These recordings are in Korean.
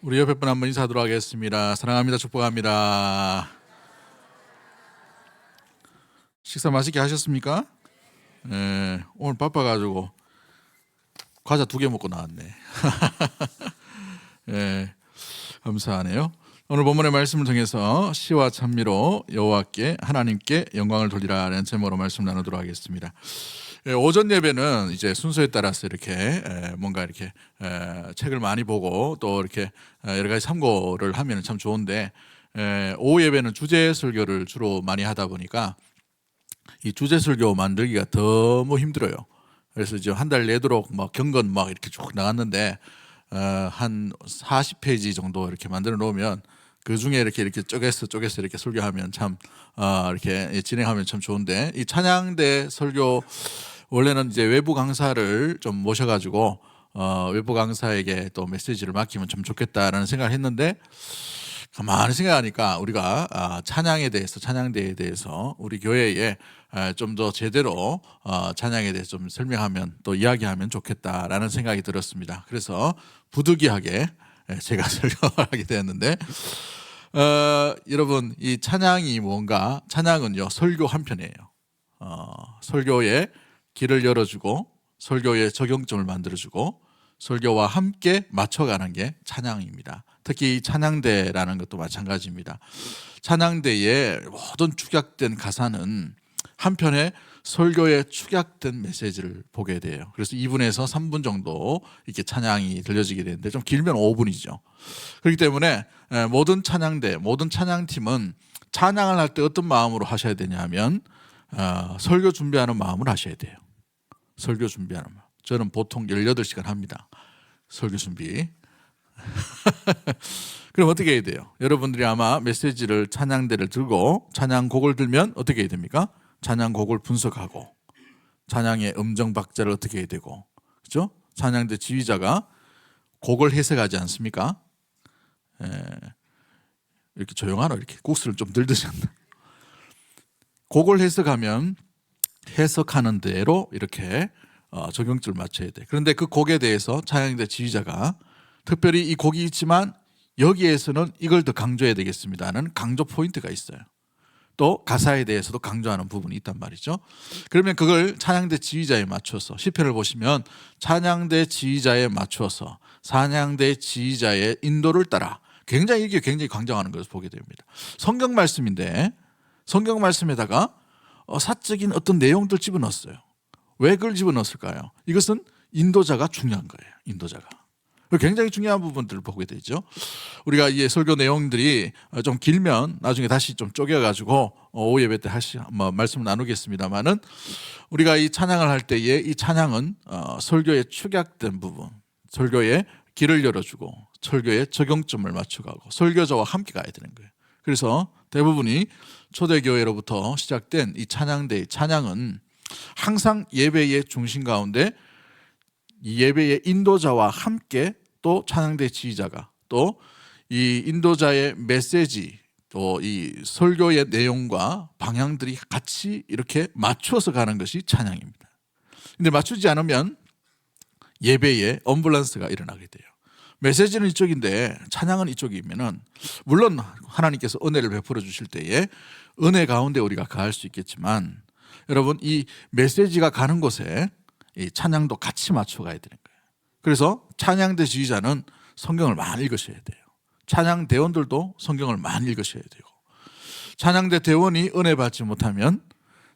우리 옆에 분 한번 인사하도록 하겠습니다. 사랑합니다. 축복합니다. 식사 맛있게 하셨습니까? 네, 오늘 바빠가지고 과자 2개 먹고 나왔네. 네, 감사하네요. 오늘 본문의 말씀을 통해서 시와 찬미로 여호와께 하나님께 영광을 돌리라는 제목으로 말씀 나누도록 하겠습니다. 오전 예배는 이제 순서에 따라서 이렇게 뭔가 이렇게 책을 많이 보고 또 이렇게 여러 가지 참고를 하면 참 좋은데, 오후 예배는 주제 설교를 주로 많이 하다 보니까 이 주제 설교 만들기가 너무 힘들어요. 그래서 이제 한 달 내도록 막 경건 막 이렇게 쭉 나갔는데 한 40페이지 정도 이렇게 만들어 놓으면 그 중에 이렇게 쪼개서 이렇게 설교하면 참 이렇게 진행하면 참 좋은데, 이 찬양대 설교 원래는 이제 외부 강사를 좀 모셔가지고 외부 강사에게 또 메시지를 맡기면 참 좋겠다라는 생각을 했는데, 가만히 생각하니까 우리가 찬양에 대해서, 찬양대에 대해서 우리 교회에 좀 더 제대로 찬양에 대해서 좀 설명하면 또 이야기하면 좋겠다라는 생각이 들었습니다. 그래서 부득이하게 제가 설교하게 되었는데, 여러분, 이 찬양이 뭔가, 찬양은요 설교 한편이에요. 설교에 길을 열어주고 설교의 적용점을 만들어주고 설교와 함께 맞춰가는 게 찬양입니다. 특히 이 찬양대라는 것도 마찬가지입니다. 찬양대의 모든 축약된 가사는 한편에 설교에 축약된 메시지를 보게 돼요. 그래서 2분에서 3분 정도 이렇게 찬양이 들려지게 되는데, 좀 길면 5분이죠. 그렇기 때문에 모든 찬양대, 모든 찬양팀은 찬양을 할 때 어떤 마음으로 하셔야 되냐 하면 설교 준비하는 마음을 하셔야 돼요. 설교 준비하는 마음. 저는 보통 18시간 합니다. 설교 준비. 그럼 어떻게 해야 돼요? 여러분들이 아마 메시지를, 찬양대를 들고 찬양곡을 들면 어떻게 해야 됩니까? 찬양곡을 분석하고 찬양의 음정 박자를 어떻게 해야 되고, 그렇죠? 찬양대 지휘자가 곡을 해석하지 않습니까? 이렇게 조용하나, 이렇게 국수를 좀 들듯이 한다. 곡을 해석하면 해석하는 대로 이렇게 적용점을 맞춰야 돼. 그런데 그 곡에 대해서 찬양대 지휘자가 특별히 이 곡이 있지만 여기에서는 이걸 더 강조해야 되겠습니다는 강조 포인트가 있어요. 또 가사에 대해서도 강조하는 부분이 있단 말이죠. 그러면 그걸 찬양대 지휘자에 맞춰서, 시편을 보시면 찬양대 지휘자에 맞춰서 찬양대 지휘자의 인도를 따라 굉장히 강조하는 것을 보게 됩니다. 성경 말씀인데 성경 말씀에다가 사적인 어떤 내용들 집어넣었어요. 왜 그걸 집어넣었을까요? 이것은 인도자가 중요한 거예요. 인도자가. 굉장히 중요한 부분들을 보게 되죠. 우리가 이 설교 내용들이 좀 길면 나중에 다시 좀 쪼개가지고 오후 예배 때 말씀을 나누겠습니다만은, 우리가 이 찬양을 할 때에 이 찬양은 설교에 축약된 부분, 설교에 길을 열어주고 설교에 적용점을 맞춰가고 설교자와 함께 가야 되는 거예요. 그래서 대부분이 초대교회로부터 시작된 이 찬양대의 찬양은 항상 예배의 중심 가운데 이 예배의 인도자와 함께, 또 찬양대 지휘자가, 또 이 인도자의 메시지, 또 이 설교의 내용과 방향들이 같이 이렇게 맞춰서 가는 것이 찬양입니다. 근데 맞추지 않으면 예배에 언밸런스가 일어나게 돼요. 메시지는 이쪽인데 찬양은 이쪽이면은, 물론 하나님께서 은혜를 베풀어 주실 때에 은혜 가운데 우리가 가할 수 있겠지만, 여러분, 이 메시지가 가는 곳에 이 찬양도 같이 맞춰 가야 되는 거예요. 그래서 찬양대 지휘자는 성경을 많이 읽으셔야 돼요. 찬양 대원들도 성경을 많이 읽으셔야 되고, 찬양대 대원이 은혜 받지 못하면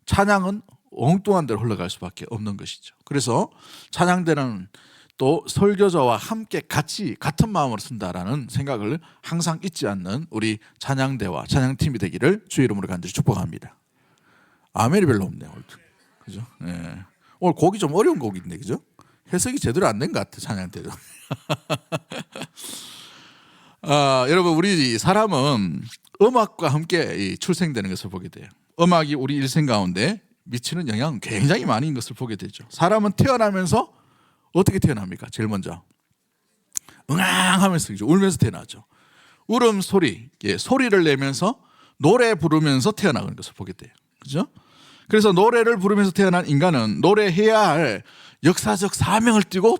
찬양은 엉뚱한 데로 흘러갈 수밖에 없는 것이죠. 그래서 찬양대는 또 설교자와 함께 같은 마음으로 쓴다라는 생각을 항상 잊지 않는 우리 찬양대와 찬양팀이 되기를 주의 이름으로 간절히 축복합니다. 아멘이 별로 없네요. 그죠? 네. 오늘 곡이 좀 어려운 곡인데, 그죠? 해석이 제대로 안 된 것 같아, 찬양대도. 여러분, 우리 사람은 음악과 함께 출생되는 것을 보게 돼요. 음악이 우리 일생 가운데 미치는 영향은 굉장히 많은 것을 보게 되죠. 사람은 태어나면서 어떻게 태어납니까? 제일 먼저 응앙하면서, 울면서 태어나죠. 울음소리, 소리를 내면서 노래 부르면서 태어나는 것을 보게 돼요. 그죠? 그래서 노래를 부르면서 태어난 인간은 노래해야 할 역사적 사명을 띠고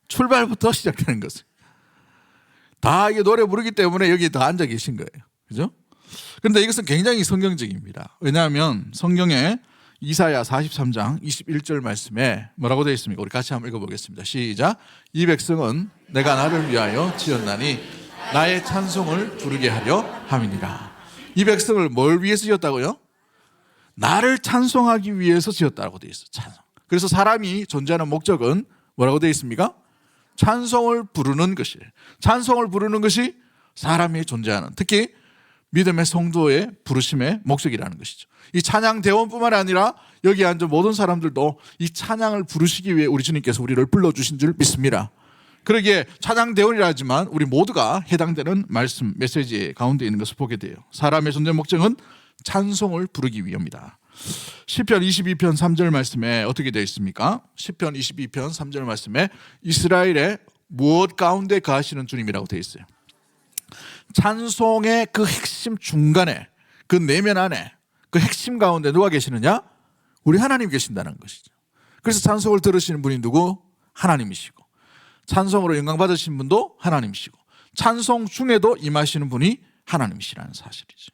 출발부터 시작되는 것을, 다 이게 노래 부르기 때문에 여기 다 앉아 계신 거예요. 그죠? 그런데 이것은 굉장히 성경적입니다. 왜냐하면 성경에 이사야 43장 21절 말씀에 뭐라고 되어 있습니까? 우리 같이 한번 읽어보겠습니다. 시작. 이 백성은 내가 나를 위하여 지었나니 나의 찬송을 부르게 하려 함이니라. 이 백성을 뭘 위해서 지었다고요? 나를 찬송하기 위해서 지었다고 되어 있어요. 찬송. 그래서 사람이 존재하는 목적은 뭐라고 되어 있습니까? 찬송을 부르는 것이에요. 찬송을 부르는 것이 사람이 존재하는, 특히 믿음의 성도의 부르심의 목적이라는 것이죠. 이 찬양 대원뿐만 아니라 여기 앉은 모든 사람들도 이 찬양을 부르시기 위해 우리 주님께서 우리를 불러주신 줄 믿습니다. 그러기에 찬양 대원이라 하지만 우리 모두가 해당되는 말씀, 메시지 가운데 있는 것을 보게 돼요. 사람의 존재 목적은 찬송을 부르기 위함이다. 시편 22편 3절 말씀에 어떻게 되어 있습니까? 시편 22편 3절 말씀에 이스라엘의 무엇 가운데 거하시는 주님이라고 되어 있어요. 찬송의 그 핵심 중간에, 그 내면 안에, 그 핵심 가운데 누가 계시느냐? 우리 하나님 계신다는 것이죠. 그래서 찬송을 들으시는 분이 누구? 하나님이시고, 찬송으로 영광 받으신 분도 하나님이시고, 찬송 중에도 임하시는 분이 하나님이시라는 사실이죠.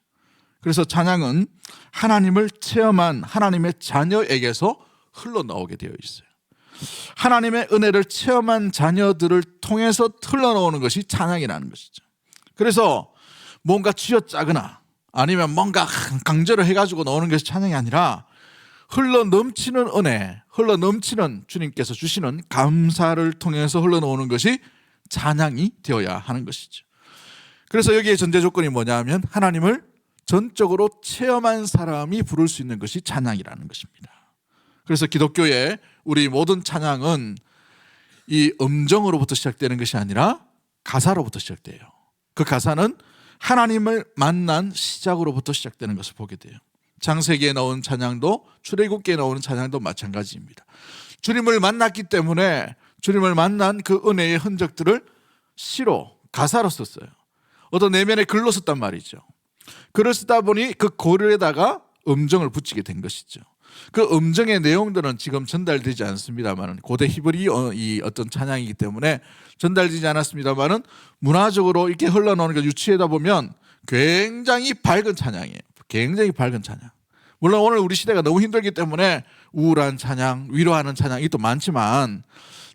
그래서 찬양은 하나님을 체험한 하나님의 자녀에게서 흘러나오게 되어 있어요. 하나님의 은혜를 체험한 자녀들을 통해서 흘러나오는 것이 찬양이라는 것이죠. 그래서 뭔가 쥐어짜거나 아니면 뭔가 강제로 해가지고 나오는 것이 찬양이 아니라 흘러넘치는 은혜, 흘러넘치는 주님께서 주시는 감사를 통해서 흘러나오는 것이 찬양이 되어야 하는 것이죠. 그래서 여기에 전제 조건이 뭐냐면 하나님을 전적으로 체험한 사람이 부를 수 있는 것이 찬양이라는 것입니다. 그래서 기독교의 우리 모든 찬양은 이 음정으로부터 시작되는 것이 아니라 가사로부터 시작돼요. 그 가사는 하나님을 만난 시작으로부터 시작되는 것을 보게 돼요. 창세기에 나온 찬양도 출애굽기에 나오는 찬양도 마찬가지입니다. 주님을 만났기 때문에 주님을 만난 그 은혜의 흔적들을 시로, 가사로 썼어요. 어떤 내면의 글로 썼단 말이죠. 글을 쓰다 보니 그 글에다가 음정을 붙이게 된 것이죠. 그 음정의 내용들은 지금 전달되지 않습니다만, 고대 히브리 이 어떤 찬양이기 때문에 전달되지 않았습니다만은 문화적으로 이렇게 흘러나오는 걸 유추하다 보면 굉장히 밝은 찬양이에요. 굉장히 밝은 찬양. 물론 오늘 우리 시대가 너무 힘들기 때문에 우울한 찬양, 위로하는 찬양이 또 많지만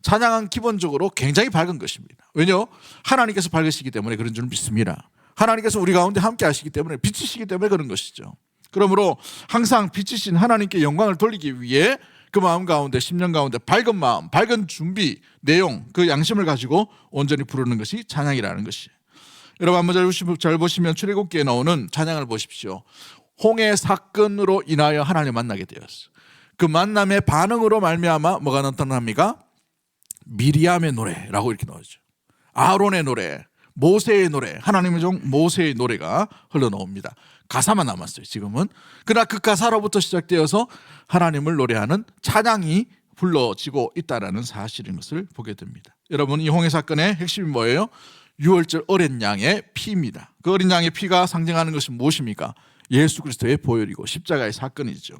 찬양은 기본적으로 굉장히 밝은 것입니다. 왜냐? 하나님께서 밝으시기 때문에 그런 줄 믿습니다. 하나님께서 우리 가운데 함께 하시기 때문에, 빛이시기 때문에 그런 것이죠. 그러므로 항상 빛이신 하나님께 영광을 돌리기 위해 그 마음 가운데, 심령 가운데 밝은 마음, 밝은 준비, 내용, 그 양심을 가지고 온전히 부르는 것이 찬양이라는 것이에요. 여러분 한번 잘 보시면 출애굽기에 나오는 찬양을 보십시오. 홍해 사건으로 인하여 하나님을 만나게 되었어요. 그 만남의 반응으로 말미암아 뭐가 나타납니까? 미리암의 노래라고 이렇게 나오죠. 아론의 노래, 모세의 노래, 하나님의 종 모세의 노래가 흘러나옵니다. 가사만 남았어요 지금은. 그러나 그 가사로부터 시작되어서 하나님을 노래하는 찬양이 불러지고 있다는 사실인 것을 보게 됩니다. 여러분, 이 홍해 사건의 핵심이 뭐예요? 유월절 어린 양의 피입니다. 그 어린 양의 피가 상징하는 것이 무엇입니까? 예수 그리스도의 보혈이고 십자가의 사건이죠.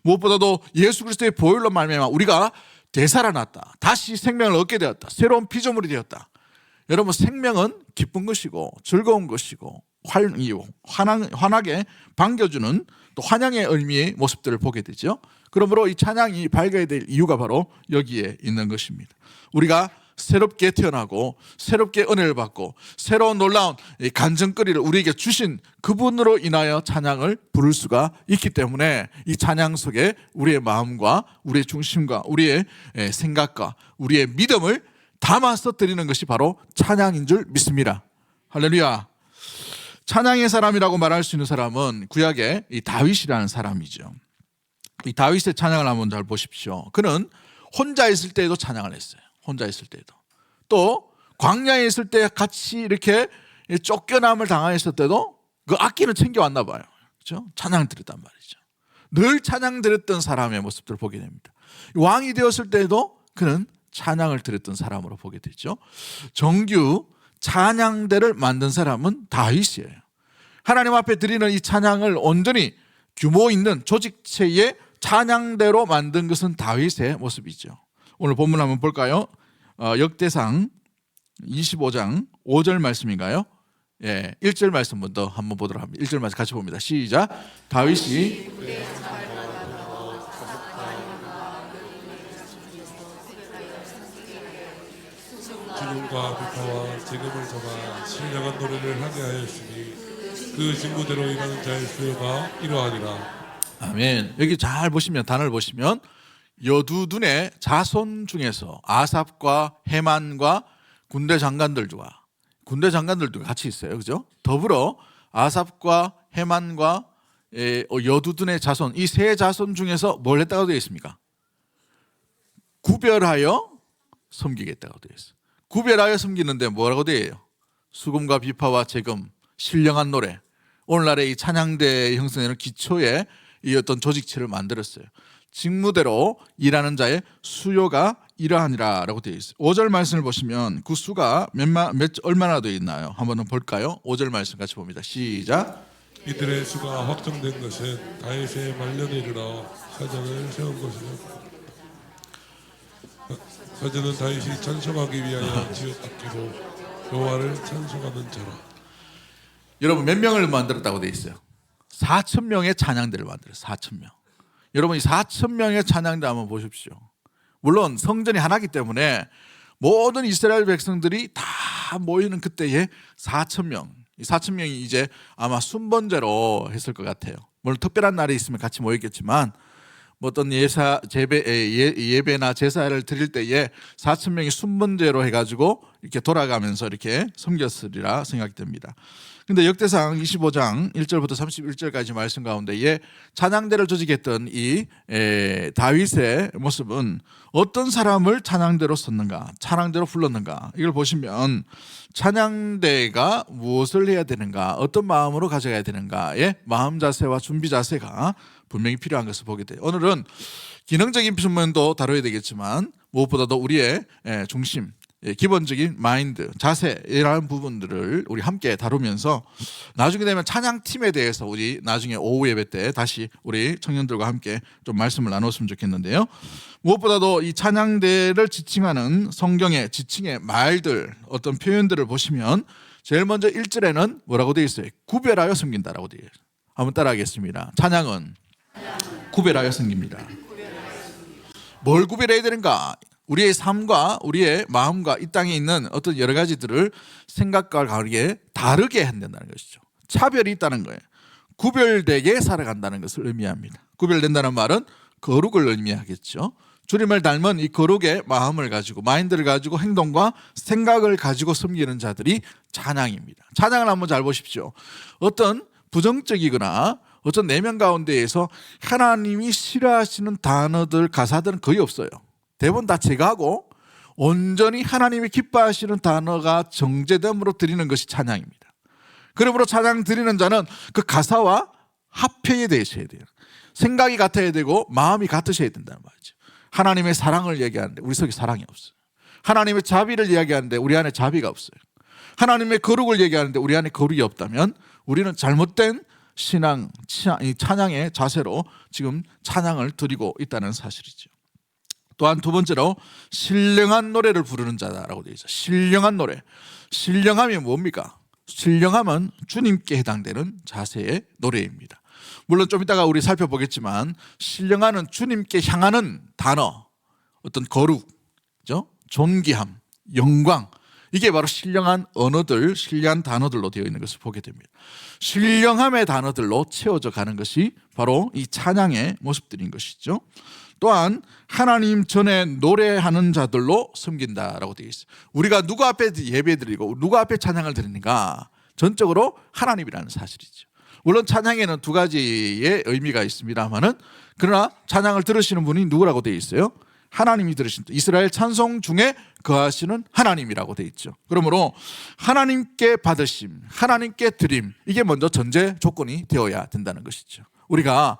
무엇보다도 예수 그리스도의 보혈로 말미암아 우리가 되살아났다, 다시 생명을 얻게 되었다, 새로운 피조물이 되었다. 여러분, 생명은 기쁜 것이고 즐거운 것이고 환하게 반겨주는 또 환영의 의미의 모습들을 보게 되죠. 그러므로 이 찬양이 밝아야 될 이유가 바로 여기에 있는 것입니다. 우리가 새롭게 태어나고 새롭게 은혜를 받고 새로운 놀라운 간증거리를 우리에게 주신 그분으로 인하여 찬양을 부를 수가 있기 때문에 이 찬양 속에 우리의 마음과 우리의 중심과 우리의 생각과 우리의 믿음을 담아서 드리는 것이 바로 찬양인 줄 믿습니다. 할렐루야. 찬양의 사람이라고 말할 수 있는 사람은 구약의 이 다윗이라는 사람이죠. 이 다윗의 찬양을 한번 잘 보십시오. 그는 혼자 있을 때에도 찬양을 했어요. 혼자 있을 때도. 또 광야에 있을 때 같이 이렇게 쫓겨남을 당했을 때도 그 악기는 챙겨왔나 봐요. 그렇죠? 찬양 드렸단 말이죠. 늘 찬양 드렸던 사람의 모습들을 보게 됩니다. 왕이 되었을 때도 그는 찬양을 드렸던 사람으로 보게 되죠. 정규 찬양대를 만든 사람은 다윗이에요. 하나님 앞에 드리는 이 찬양을 온전히 규모 있는 조직체의 찬양대로 만든 것은 다윗의 모습이죠. 오늘 본문 한번 볼까요? 역대상 25장 5절 말씀인가요? 예, 1절 말씀부터 한번 보도록 합니다. 1절 말씀 같이 봅니다. 시작. 다윗이 죽음과 비파와 재금을 잡아 신령한 노래를 하게 하였으니 그 직무대로 일하는 자의 수요가 이러하니라. 아멘. 여기 잘 보시면 단어를 보시면 여두둔의 자손 중에서 아삽과 헤만과 군대 장관들도 같이 있어요. 그죠? 더불어 아삽과 헤만과 여두둔의 자손, 이 세 자손 중에서 뭘 했다고 되어 있습니까? 구별하여 섬기겠다고 되어 있어요. 구별하여 섬기는데 뭐라고 되어 있어요? 수금과 비파와 재금, 신령한 노래. 오늘날의 이 찬양대 형성에는 기초에 이 어떤 조직체를 만들었어요. 직무대로 일하는 자의 수요가 이러하니라 라고 되어 있어요. 5절 말씀을 보시면 그 수가 얼마나 되어 있나요? 한번 볼까요? 5절 말씀 같이 봅니다. 시작. 이들의 수가 확정된 것은 다윗의 말년에 이르러 사전을 세운 것이라. 사전은 다윗이 찬송하기 위하여 지었기로 여호와를 찬송하는 자라. 여러분 몇 명을 만들었다고 되어 있어요? 4,000명의 찬양대를 만들었어요. 4,000명. 여러분 이 4,000명의 찬양대 한번 보십시오. 물론 성전이 하나이기 때문에 모든 이스라엘 백성들이 다 모이는 그때에 4,000명. 이 4,000명이 이제 아마 순번제로 했을 것 같아요. 물론 특별한 날이 있으면 같이 모였겠지만 뭐 어떤 예배나 제사를 드릴 때에 4,000명이 순번제로 해가지고 이렇게 돌아가면서 이렇게 섬겼으리라 생각이 됩니다. 근데 역대상 25장 1절부터 31절까지 말씀 가운데에 찬양대를 조직했던 이 다윗의 모습은 어떤 사람을 찬양대로 썼는가, 찬양대로 불렀는가, 이걸 보시면 찬양대가 무엇을 해야 되는가, 어떤 마음으로 가져가야 되는가의 마음 자세와 준비 자세가 분명히 필요한 것을 보게 돼요. 오늘은 기능적인 부분도 다뤄야 되겠지만 무엇보다도 우리의 중심, 기본적인 마인드, 자세라는 부분들을 우리 함께 다루면서 나중에 되면 찬양팀에 대해서 우리 나중에 오후 예배 때 다시 우리 청년들과 함께 좀 말씀을 나눴으면 좋겠는데요. 무엇보다도 이 찬양대를 지칭하는 성경의 지칭의 말들, 어떤 표현들을 보시면 제일 먼저 1절에는 뭐라고 되어 있어요? 구별하여 섬긴다라고 되어 있어요. 한번 따라하겠습니다. 찬양은 구별하여 섬깁니다. 뭘 구별해야 되는가? 우리의 삶과 우리의 마음과 이 땅에 있는 어떤 여러 가지들을 생각과 다르게 한다는 것이죠. 차별이 있다는 거예요. 구별되게 살아간다는 것을 의미합니다. 구별된다는 말은 거룩을 의미하겠죠. 주님을 닮은 이 거룩의 마음을 가지고, 마인드를 가지고 행동과 생각을 가지고 섬기는 자들이 찬양입니다. 찬양을 한번 잘 보십시오. 어떤 부정적이거나 어떤 내면 가운데에서 하나님이 싫어하시는 단어들, 가사들은 거의 없어요. 대부분 다 제거하고 온전히 하나님이 기뻐하시는 단어가 정제됨으로 드리는 것이 찬양입니다. 그러므로 찬양 드리는 자는 그 가사와 합해야 되셔야 돼요. 생각이 같아야 되고 마음이 같으셔야 된다는 말이죠. 하나님의 사랑을 얘기하는데 우리 속에 사랑이 없어요. 하나님의 자비를 이야기하는데 우리 안에 자비가 없어요. 하나님의 거룩을 얘기하는데 우리 안에 거룩이 없다면 우리는 잘못된 신앙, 찬양의 자세로 지금 찬양을 드리고 있다는 사실이죠. 또한 두 번째로 신령한 노래를 부르는 자다라고 되어 있어요. 신령한 노래. 신령함이 뭡니까? 신령함은 주님께 해당되는 자세의 노래입니다. 물론 좀 이따가 우리 살펴보겠지만 신령함은 주님께 향하는 단어, 어떤 거룩, 존귀함, 영광, 이게 바로 신령한 언어들, 신령한 단어들로 되어 있는 것을 보게 됩니다. 신령함의 단어들로 채워져 가는 것이 바로 이 찬양의 모습들인 것이죠. 또한 하나님 전에 노래하는 자들로 섬긴다라고 되어 있어요. 우리가 누구 앞에 예배드리고 누구 앞에 찬양을 드리는가? 전적으로 하나님이라는 사실이죠. 물론 찬양에는 두 가지의 의미가 있습니다만은 그러나 찬양을 들으시는 분이 누구라고 되어 있어요? 하나님이 들으신다. 이스라엘 찬송 중에 거하시는 하나님이라고 되어 있죠. 그러므로 하나님께 받으심, 하나님께 드림, 이게 먼저 전제 조건이 되어야 된다는 것이죠. 우리가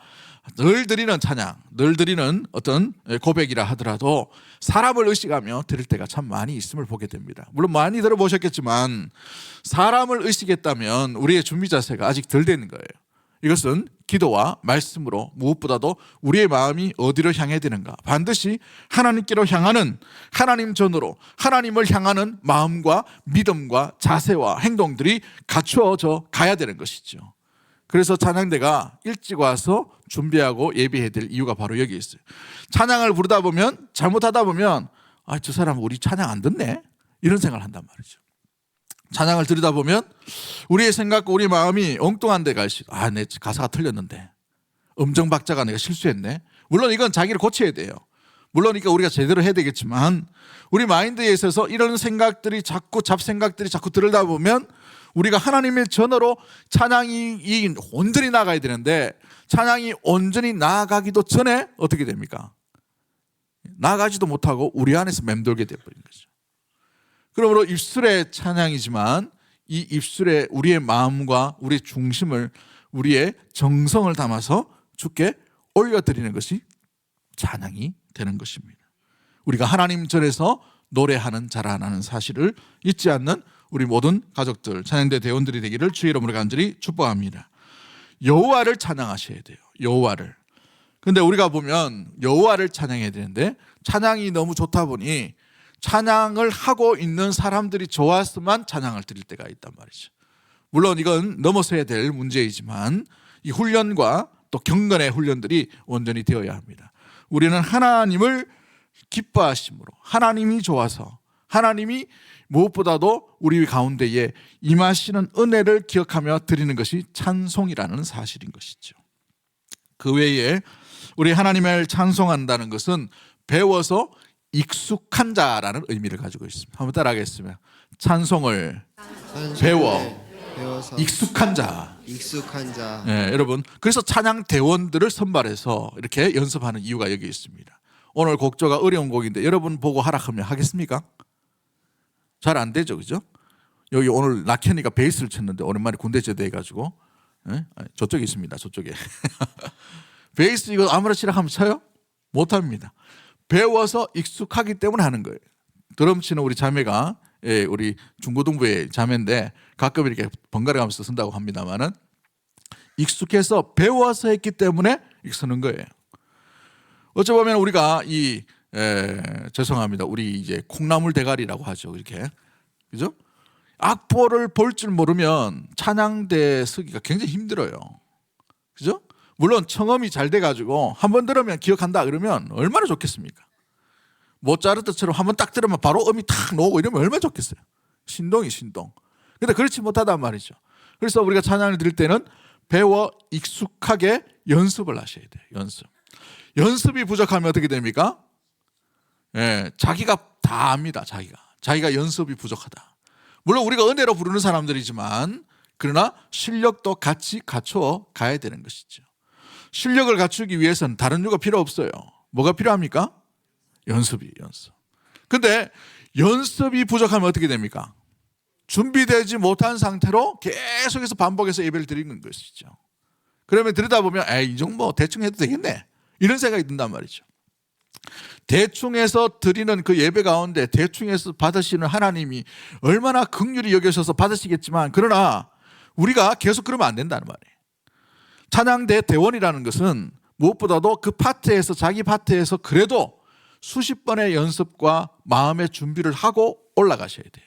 늘 드리는 찬양, 늘 드리는 어떤 고백이라 하더라도 사람을 의식하며 드릴 때가 참 많이 있음을 보게 됩니다. 물론 많이 들어보셨겠지만 사람을 의식했다면 우리의 준비 자세가 아직 덜 되는 거예요. 이것은 기도와 말씀으로 무엇보다도 우리의 마음이 어디로 향해야 되는가, 반드시 하나님께로 향하는, 하나님 전으로 하나님을 향하는 마음과 믿음과 자세와 행동들이 갖추어져 가야 되는 것이죠. 그래서 찬양대가 일찍 와서 준비하고 예배해야 될 이유가 바로 여기 있어요. 찬양을 부르다 보면, 잘못하다 보면 저 사람 우리 찬양 안 듣네, 이런 생각을 한단 말이죠. 찬양을 들으다 보면 우리의 생각과 우리 마음이 엉뚱한 데 갈 수 있어요. 내 가사가 틀렸는데, 음정 박자가 내가 실수했네. 물론 이건 자기를 고쳐야 돼요. 물론 그러니까 우리가 제대로 해야 되겠지만, 우리 마인드에 있어서 이런 생각들이 자꾸, 잡생각들이 자꾸 들다 보면 우리가 하나님의 전으로 찬양이 온전히 나가야 되는데, 찬양이 온전히 나아가기도 전에 어떻게 됩니까? 나아가지도 못하고 우리 안에서 맴돌게 되어버린 거죠. 그러므로 입술의 찬양이지만 이 입술에 우리의 마음과 우리의 중심을, 우리의 정성을 담아서 주께 올려드리는 것이 찬양이 되는 것입니다. 우리가 하나님 전에서 노래하는 자라는 사실을 잊지 않는 우리 모든 가족들, 찬양대 대원들이 되기를 주의 이름으로 간절히 축복합니다. 여호와를 찬양하셔야 돼요. 여호와를. 근데 우리가 보면 여호와를 찬양해야 되는데, 찬양이 너무 좋다 보니 찬양을 하고 있는 사람들이 좋았으면 찬양을 드릴 때가 있단 말이죠. 물론 이건 넘어서야 될 문제이지만 이 훈련과 또 경건의 훈련들이 온전히 되어야 합니다. 우리는 하나님을 기뻐하심으로, 하나님이 좋아서, 하나님이 무엇보다도 우리 가운데에 임하시는 은혜를 기억하며 드리는 것이 찬송이라는 사실인 것이죠. 그 외에 우리 하나님을 찬송한다는 것은 배워서 익숙한 자라는 의미를 가지고 있습니다. 한번 따라하겠습니다. 찬송을 배워서 익숙한 자. 여러분, 그래서 찬양 대원들을 선발해서 이렇게 연습하는 이유가 여기 있습니다. 오늘 곡조가 어려운 곡인데 여러분 보고 하라 하면 하겠습니까? 잘 안 되죠, 그죠? 여기 오늘 낙현이가 베이스를 쳤는데 오랜만에 군대 제대해가지고, 저쪽에 있습니다, 저쪽에. 베이스 이거 아무나 치라 하면 쳐요? 못합니다. 배워서 익숙하기 때문에 하는 거예요. 드럼 치는 우리 자매가, 우리 중고등부의 자매인데 가끔 이렇게 번갈아 가면서 쓴다고 합니다만은, 익숙해서 배워서 했기 때문에 쓰는 거예요. 어찌 보면 우리가 죄송합니다. 우리 이제 콩나물 대가리라고 하죠. 이렇게. 그죠? 악보를 볼 줄 모르면 찬양대 쓰기가 굉장히 힘들어요. 그죠? 물론 청음이 잘 돼가지고 한 번 들으면 기억한다 그러면 얼마나 좋겠습니까? 모차르트처럼 한 번 딱 들으면 바로 음이 탁 나오고 이러면 얼마나 좋겠어요. 신동. 근데 그렇지 못하단 말이죠. 그래서 우리가 찬양을 드릴 때는 배워 익숙하게 연습을 하셔야 돼요. 연습이 부족하면 어떻게 됩니까? 자기가 다 압니다. 자기가 연습이 부족하다. 물론 우리가 은혜로 부르는 사람들이지만, 그러나 실력도 같이 갖추어 가야 되는 것이죠. 실력을 갖추기 위해서는 다른 이유가 필요 없어요. 뭐가 필요합니까? 연습. 근데 연습이 부족하면 어떻게 됩니까? 준비되지 못한 상태로 계속해서 반복해서 예배를 드리는 것이죠. 그러면 들으다 보면 이 정도 대충 해도 되겠네, 이런 생각이 든단 말이죠. 대충 해서 드리는 그 예배 가운데 대충 해서 받으시는 하나님이 얼마나 긍휼히 여기셔서 받으시겠지만, 그러나 우리가 계속 그러면 안 된다는 말이에요. 찬양대 대원이라는 것은 무엇보다도 그 파트에서, 자기 파트에서 그래도 수십 번의 연습과 마음의 준비를 하고 올라가셔야 돼요.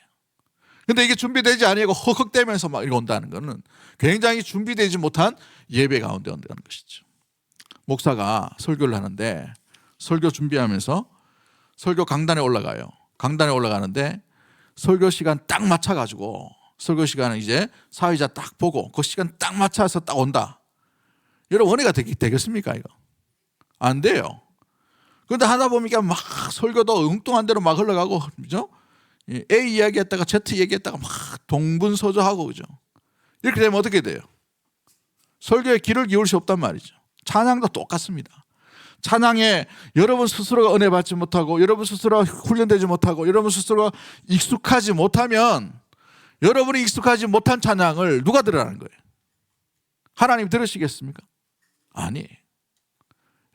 근데 이게 준비되지 아니고 헉헉대면서 막 이렇게 온다는 것은 굉장히 준비되지 못한 예배 가운데 온다는 것이죠. 목사가 설교를 하는데, 설교 준비하면서 설교 강단에 올라가요. 강단에 올라가는데 설교 시간 딱 맞춰가지고, 설교 시간은 이제 사회자 딱 보고 그 시간 딱 맞춰서 딱 온다. 여러분, 은혜가 되겠습니까? 이거 안 돼요. 그런데 하다 보니까 막 설교도 엉뚱한 대로 막 흘러가고, 그죠? A 이야기했다가 Z 얘기했다가 막 동분서주하고, 그죠? 이렇게 되면 어떻게 돼요? 설교에 귀를 기울 수 없단 말이죠. 찬양도 똑같습니다. 찬양에 여러분 스스로가 은혜 받지 못하고, 여러분 스스로가 훈련되지 못하고, 여러분 스스로가 익숙하지 못하면, 여러분이 익숙하지 못한 찬양을 누가 들으라는 거예요? 하나님 들으시겠습니까? 아니에요.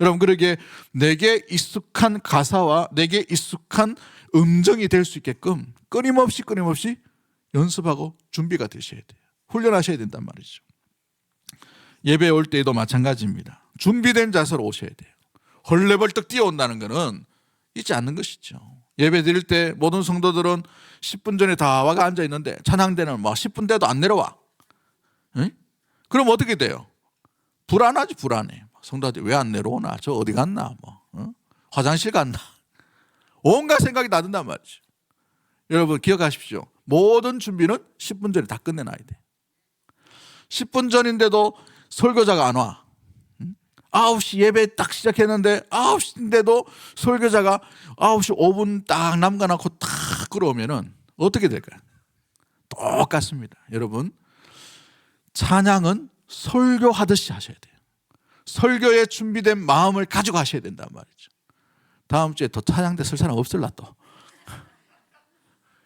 여러분, 그러기에 내게 익숙한 가사와 내게 익숙한 음정이 될 수 있게끔 끊임없이 연습하고 준비가 되셔야 돼요. 훈련하셔야 된단 말이죠. 예배 올 때에도 마찬가지입니다. 준비된 자세로 오셔야 돼요. 헐레벌떡 뛰어온다는 것은 있지 않는 것이죠. 예배 드릴 때 모든 성도들은 10분 전에 다 와가 앉아 있는데 찬양대는 막 10분 돼도 안 내려와. 응? 그럼 어떻게 돼요? 불안하지, 불안해. 성도들이 왜 안 내려오나? 저 어디 갔나? 뭐, 화장실 갔나? 온갖 생각이 나든단 말이죠. 여러분 기억하십시오. 모든 준비는 10분 전에 다 끝내놔야 돼. 10분 전인데도 설교자가 안 와. 9시 예배 딱 시작했는데 9시인데도 설교자가 9시 5분 딱 남겨놓고 딱 끌어오면은 어떻게 될까요? 똑같습니다. 여러분 찬양은 설교하듯이 하셔야 돼요. 설교에 준비된 마음을 가지고 하셔야 된단 말이죠. 다음 주에 더 찬양대 쓸 사람 없을라 또.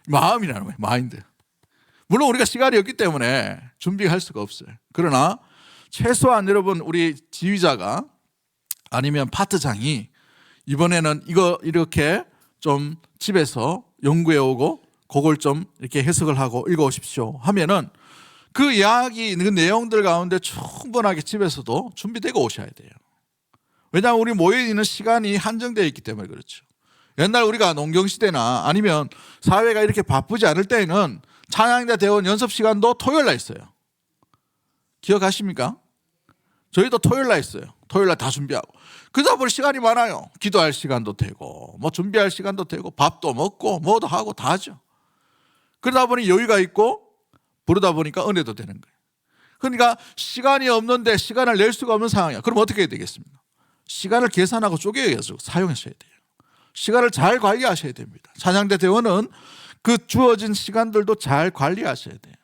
마음이라는 거예요. 마인드. 물론 우리가 시간이 없기 때문에 준비할 수가 없어요. 그러나 최소한 여러분 우리 지휘자가 아니면 파트장이 이번에는 이거 이렇게 좀 집에서 연구해 오고 그걸 좀 이렇게 해석을 하고 읽어 오십시오 하면은 그 이야기 그 내용들 가운데 충분하게 집에서도 준비되고 오셔야 돼요. 왜냐하면 우리 모여 있는 시간이 한정되어 있기 때문에 그렇죠. 옛날 우리가 농경시대나 아니면 사회가 이렇게 바쁘지 않을 때에는 찬양대 대원 연습 시간도 토요일 날 있어요. 기억하십니까? 저희도 토요일 날 있어요. 토요일 날 다 준비하고. 그러다 보니 시간이 많아요. 기도할 시간도 되고 뭐 준비할 시간도 되고 밥도 먹고 뭐도 하고 다 하죠. 그러다 보니 여유가 있고 부르다 보니까 은혜도 되는 거예요. 그러니까 시간이 없는데 시간을 낼 수가 없는 상황이야. 그럼 어떻게 해야 되겠습니까? 시간을 계산하고 쪼개서 사용하셔야 돼요. 시간을 잘 관리하셔야 됩니다. 찬양대 대원은 그 주어진 시간들도 잘 관리하셔야 돼요.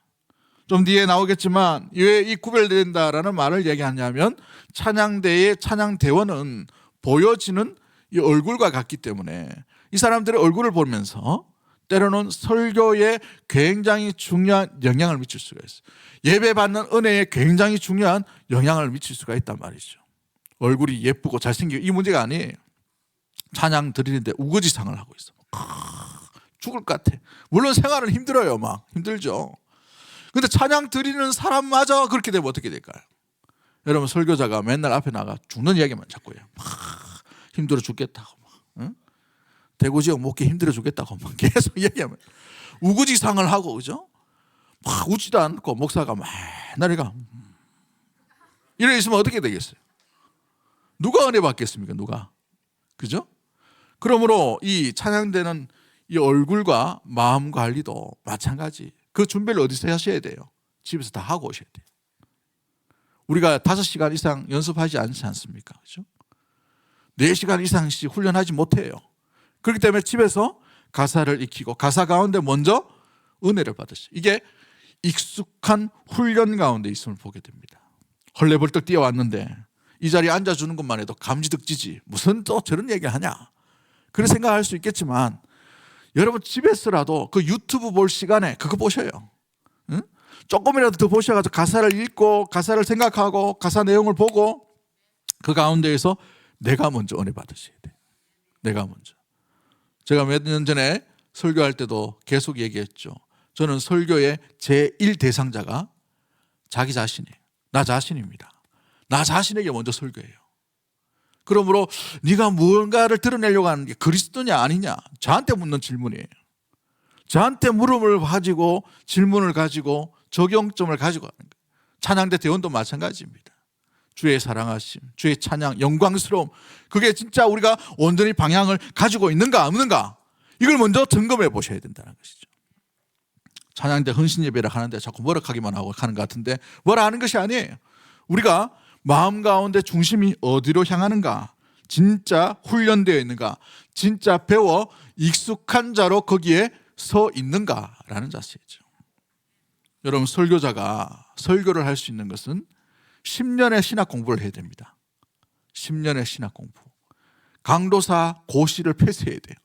좀 뒤에 나오겠지만 왜 이 구별된다라는 말을 얘기하냐면 찬양대의 찬양대원은 보여지는 이 얼굴과 같기 때문에 이 사람들의 얼굴을 보면서 때로는 설교에 굉장히 중요한 영향을 미칠 수가 있어요. 예배 받는 은혜에 굉장히 중요한 영향을 미칠 수가 있단 말이죠. 얼굴이 예쁘고 잘생기고 이 문제가 아니에요. 찬양 드리는데 우거지상을 하고 있어. 죽을 것 같아. 물론 생활은 힘들어요. 막 힘들죠. 근데 찬양 드리는 사람마저 그렇게 되면 어떻게 될까요? 여러분 설교자가 맨날 앞에 나가 죽는 이야기만 자꾸 해요. 막 힘들어 죽겠다고 막, 응? 대구 지역 목회 힘들어 죽겠다고 막 계속 얘기하면 우거지상을 하고 그죠? 막 웃지도 않고 목사가 맨날 이래 있으면 어떻게 되겠어요? 누가 은혜 받겠습니까? 누가? 그죠? 그러므로 이 찬양대는 이 얼굴과 마음 관리도 마찬가지. 그 준비를 어디서 하셔야 돼요? 집에서 다 하고 오셔야 돼요. 우리가 5시간 이상 연습하지 않지 않습니까? 그죠? 4시간 이상씩 훈련하지 못해요. 그렇기 때문에 집에서 가사를 익히고 가사 가운데 먼저 은혜를 받으시죠. 이게 익숙한 훈련 가운데 있음을 보게 됩니다. 헐레벌떡 뛰어왔는데 이 자리에 앉아주는 것만 해도 감지덕지지 무슨 또 저런 얘기를 하냐 그런 생각할 수 있겠지만 여러분 집에서라도 그 유튜브 볼 시간에 그거 보셔요. 응? 조금이라도 더 보셔가지고 가사를 읽고 가사를 생각하고 가사 내용을 보고 그 가운데에서 내가 먼저 은혜 받으셔야 돼요. 내가 먼저. 제가 몇 년 전에 설교할 때도 계속 얘기했죠. 저는 설교의 제1대상자가 자기 자신이에요. 나 자신입니다. 나 자신에게 먼저 설교해요. 그러므로 네가 무언가를 드러내려고 하는 게 그리스도냐 아니냐 저한테 묻는 질문이에요. 저한테 물음을 가지고 질문을 가지고 적용점을 가지고 하는 거예요. 찬양대 대원도 마찬가지입니다. 주의 사랑하심, 주의 찬양, 영광스러움 그게 진짜 우리가 온전히 방향을 가지고 있는가 없는가 이걸 먼저 점검해 보셔야 된다는 것이죠. 찬양대 헌신 예배를 하는데 자꾸 뭐락하기만 하고 하는 것 같은데 뭐라 하는 것이 아니에요. 우리가 마음 가운데 중심이 어디로 향하는가 진짜 훈련되어 있는가 진짜 배워 익숙한 자로 거기에 서 있는가라는 자세죠. 여러분 설교자가 설교를 할 수 있는 것은 10년의 신학 공부를 해야 됩니다. 10년의 신학 공부. 강도사 고시를 폐쇄해야 돼요.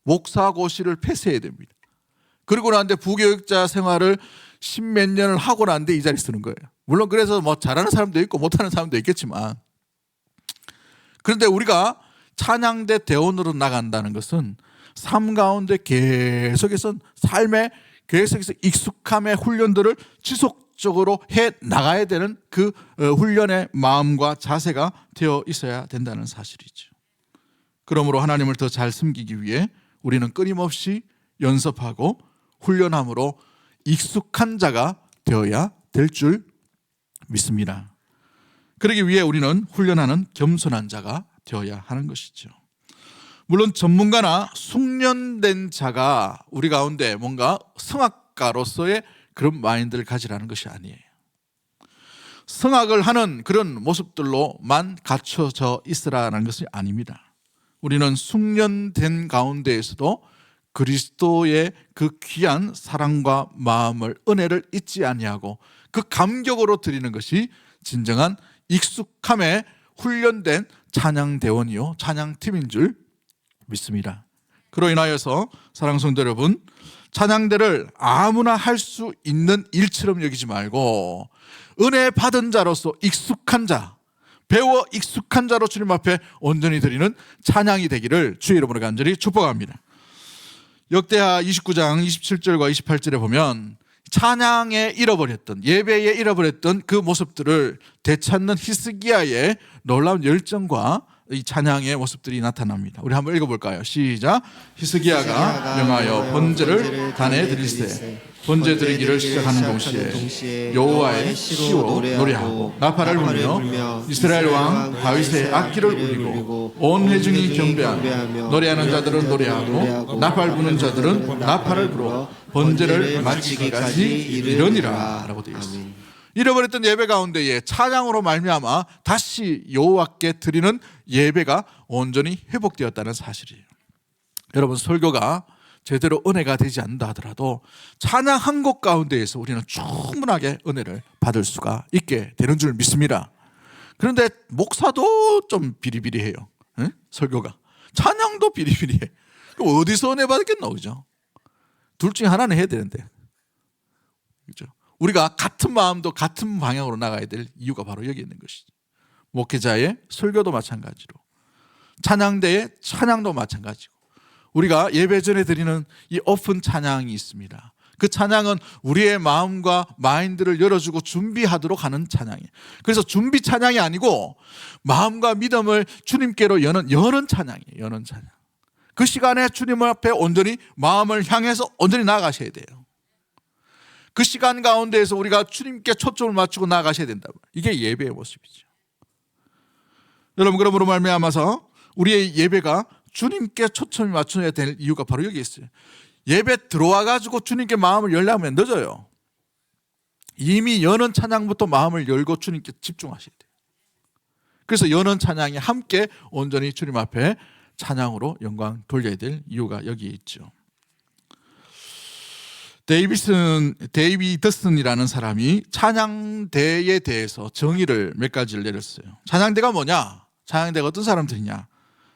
목사 고시를 폐쇄해야 됩니다. 그리고 난데 부교육자 생활을 10몇 년을 하고 난데 이 자리 쓰는 거예요. 물론 그래서 뭐 잘하는 사람도 있고 못하는 사람도 있겠지만 그런데 우리가 찬양대 대원으로 나간다는 것은 삶 가운데 계속해서 삶의 계속해서 익숙함의 훈련들을 지속적으로 해 나가야 되는 그 훈련의 마음과 자세가 되어 있어야 된다는 사실이죠. 그러므로 하나님을 더 잘 섬기기 위해 우리는 끊임없이 연습하고 훈련함으로 익숙한 자가 되어야 될 줄 믿습니다. 그러기 위해 우리는 훈련하는 겸손한 자가 되어야 하는 것이죠. 물론 전문가나 숙련된 자가 우리 가운데 뭔가 성악가로서의 그런 마인드를 가지라는 것이 아니에요. 성악을 하는 그런 모습들로만 갖춰져 있으라는 것이 아닙니다. 우리는 숙련된 가운데에서도 그리스도의 그 귀한 사랑과 마음을, 은혜를 잊지 아니하고 그 감격으로 드리는 것이 진정한 익숙함에 훈련된 찬양대원이요 찬양팀인 줄 믿습니다. 그로 인하여서 사랑하는 성도 여러분, 찬양대를 아무나 할 수 있는 일처럼 여기지 말고 은혜 받은 자로서 익숙한 자, 배워 익숙한 자로 주님 앞에 온전히 드리는 찬양이 되기를 주의 이름으로 간절히 축복합니다. 역대하 29장 27절과 28절에 보면 찬양에 잃어버렸던, 예배에 잃어버렸던 그 모습들을 되찾는 히스기야의 놀라운 열정과 이 찬양의 모습들이 나타납니다. 우리 한번 읽어볼까요? 시작. 히스기야가 명하여 번제를 단에 드릴세. 번제 드리기를 시작하는 동시에 여호와의 시로 노래하고 나팔을 불며 이스라엘 왕 다윗의 악기를 울리고 온 회중이 경배하며 노래하는 자들은 노래하고 나팔 부는 자들은 나팔을 불어 번제를 마치기까지 이르니라 라고 되어 있습니다. 잃어버렸던 예배 가운데에 찬양으로 말미암아 다시 여호와께 드리는 예배가 온전히 회복되었다는 사실이에요. 여러분, 설교가 제대로 은혜가 되지 않는다 하더라도 찬양 한 곡 가운데에서 우리는 충분하게 은혜를 받을 수가 있게 되는 줄 믿습니다. 그런데 목사도 좀 비리비리해요. 응? 설교가. 찬양도 비리비리해. 그럼 어디서 은혜 받겠노? 그죠? 둘 중에 하나는 해야 되는데. 그죠? 우리가 같은 마음도 같은 방향으로 나가야 될 이유가 바로 여기 있는 것이죠. 목회자의 설교도 마찬가지로, 찬양대의 찬양도 마찬가지고, 우리가 예배 전에 드리는 이 오픈 찬양이 있습니다. 그 찬양은 우리의 마음과 마인드를 열어주고 준비하도록 하는 찬양이에요. 그래서 준비 찬양이 아니고 마음과 믿음을 주님께로 여는 찬양이에요. 여는 찬양. 그 시간에 주님 앞에 온전히 마음을 향해서 온전히 나아가셔야 돼요. 그 시간 가운데에서 우리가 주님께 초점을 맞추고 나아가셔야 된다. 이게 예배의 모습이죠. 여러분, 그러므로 말미암아서 우리의 예배가 주님께 초점이 맞춰야 될 이유가 바로 여기 있어요. 예배 들어와 가지고 주님께 마음을 열려면 늦어요. 이미 여는 찬양부터 마음을 열고 주님께 집중하셔야 돼요. 그래서 여는 찬양이 함께 온전히 주님 앞에 찬양으로 영광 돌려야 될 이유가 여기에 있죠. 데이비드슨이라는 사람이 찬양대에 대해서 정의를 몇 가지를 내렸어요. 찬양대가 뭐냐? 찬양대가 어떤 사람들이냐?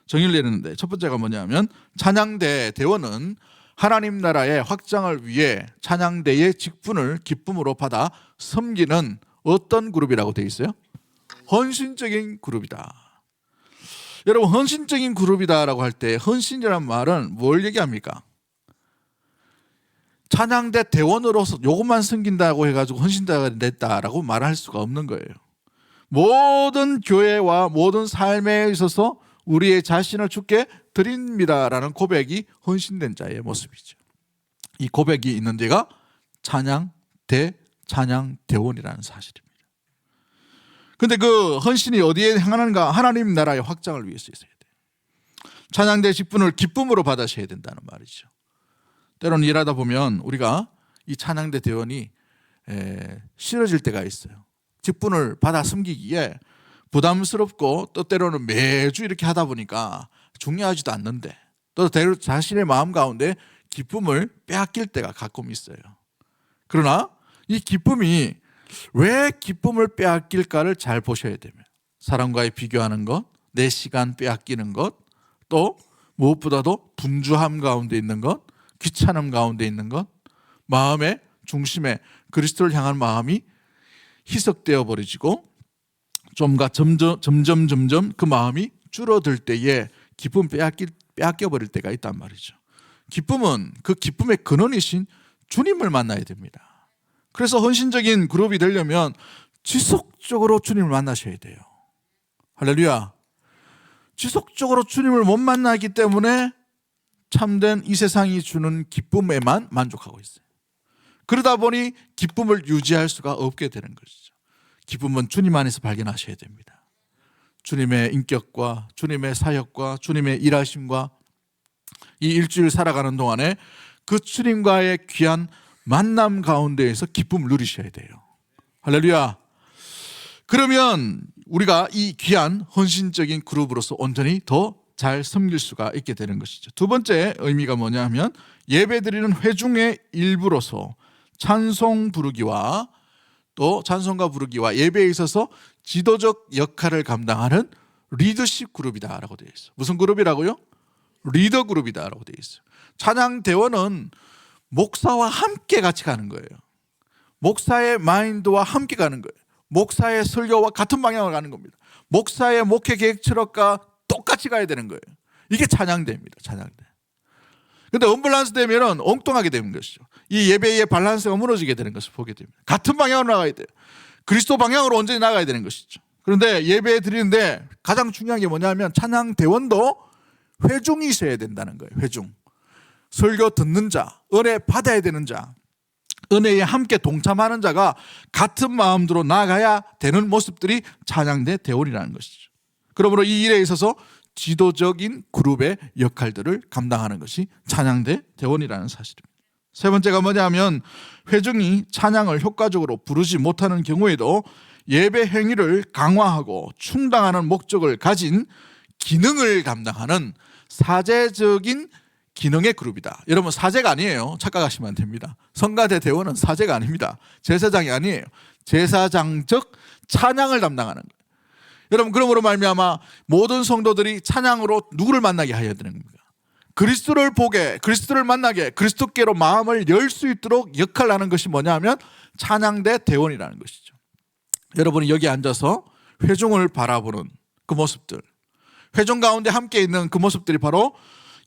정의를 내렸는데, 첫 번째가 뭐냐면 찬양대 대원은 하나님 나라의 확장을 위해 찬양대의 직분을 기쁨으로 받아 섬기는 어떤 그룹이라고 되어 있어요? 헌신적인 그룹이다. 여러분, 헌신적인 그룹이다라고 할 때 헌신이라는 말은 뭘 얘기합니까? 찬양대 대원으로서 요것만 섬긴다고 해가지고 헌신자가 됐다라고 말할 수가 없는 거예요. 모든 교회와 모든 삶에 있어서 우리의 자신을 주께 드립니다라는 고백이 헌신된 자의 모습이죠. 이 고백이 있는 데가 찬양대, 찬양대원이라는 사실입니다. 그런데 그 헌신이 어디에 향하는가? 하나님 나라의 확장을 위해서 있어야 돼요. 찬양대 직분을 기쁨으로 받으셔야 된다는 말이죠. 때로는 일하다 보면 우리가 이 찬양대 대원이 싫어질 때가 있어요. 직분을 받아 섬기기에 부담스럽고, 또 때로는 매주 이렇게 하다 보니까 중요하지도 않는데, 또 자신의 마음 가운데 기쁨을 빼앗길 때가 가끔 있어요. 그러나 이 기쁨이 왜 기쁨을 빼앗길까를 잘 보셔야 됩니다. 사람과의 비교하는 것, 내 시간 빼앗기는 것, 또 무엇보다도 분주함 가운데 있는 것, 귀찮음 가운데 있는 것, 마음의 중심에 그리스도를 향한 마음이 희석되어 버리고 점점 그 마음이 줄어들 때에 기쁨 빼앗겨 버릴 때가 있단 말이죠. 기쁨은 그 기쁨의 근원이신 주님을 만나야 됩니다. 그래서 헌신적인 그룹이 되려면 지속적으로 주님을 만나셔야 돼요. 할렐루야. 지속적으로 주님을 못 만나기 때문에 참된 이 세상이 주는 기쁨에만 만족하고 있어요. 그러다 보니 기쁨을 유지할 수가 없게 되는 것이죠. 기쁨은 주님 안에서 발견하셔야 됩니다. 주님의 인격과 주님의 사역과 주님의 일하심과 이 일주일 살아가는 동안에 그 주님과의 귀한 만남 가운데에서 기쁨을 누리셔야 돼요. 할렐루야. 그러면 우리가 이 귀한 헌신적인 그룹으로서 온전히 더 잘 섬길 수가 있게 되는 것이죠. 두 번째 의미가 뭐냐면 예배드리는 회중의 일부로서 찬송 부르기와 또 찬송가 부르기와 예배에 있어서 지도적 역할을 감당하는 리더십 그룹이다라고 되어 있어요. 무슨 그룹이라고요? 리더 그룹이다라고 되어 있어요. 찬양 대원은 목사와 함께 같이 가는 거예요. 목사의 마인드와 함께 가는 거예요. 목사의 설교와 같은 방향을 가는 겁니다. 목사의 목회 계획 철학과 똑같이 가야 되는 거예요. 이게 찬양대입니다. 찬양대. 근데 언밸런스 되면은 엉뚱하게 되는 것이죠. 이 예배의 밸런스가 무너지게 되는 것을 보게 됩니다. 같은 방향으로 나가야 돼요. 그리스도 방향으로 온전히 나가야 되는 것이죠. 그런데 예배 드리는데 가장 중요한 게 뭐냐면 찬양대원도 회중이 있어야 된다는 거예요. 회중. 설교 듣는 자, 은혜 받아야 되는 자, 은혜에 함께 동참하는 자가 같은 마음으로 나아가야 되는 모습들이 찬양대 대원이라는 것이죠. 그러므로 이 일에 있어서 지도적인 그룹의 역할들을 감당하는 것이 찬양대 대원이라는 사실입니다. 세 번째가 뭐냐면 회중이 찬양을 효과적으로 부르지 못하는 경우에도 예배 행위를 강화하고 충당하는 목적을 가진 기능을 감당하는 사제적인 기능의 그룹이다. 여러분 사제가 아니에요. 착각하시면 안 됩니다. 성가대 대원은 사제가 아닙니다. 제사장이 아니에요. 제사장적 찬양을 담당하는 거예요. 여러분 그러므로 말미암아 모든 성도들이 찬양으로 누구를 만나게 하여야 되는 겁니까? 그리스도를 보게, 그리스도를 만나게, 그리스도께로 마음을 열 수 있도록 역할을 하는 것이 뭐냐면 찬양대 대원이라는 것이죠. 여러분이 여기 앉아서 회중을 바라보는 그 모습들, 회중 가운데 함께 있는 그 모습들이 바로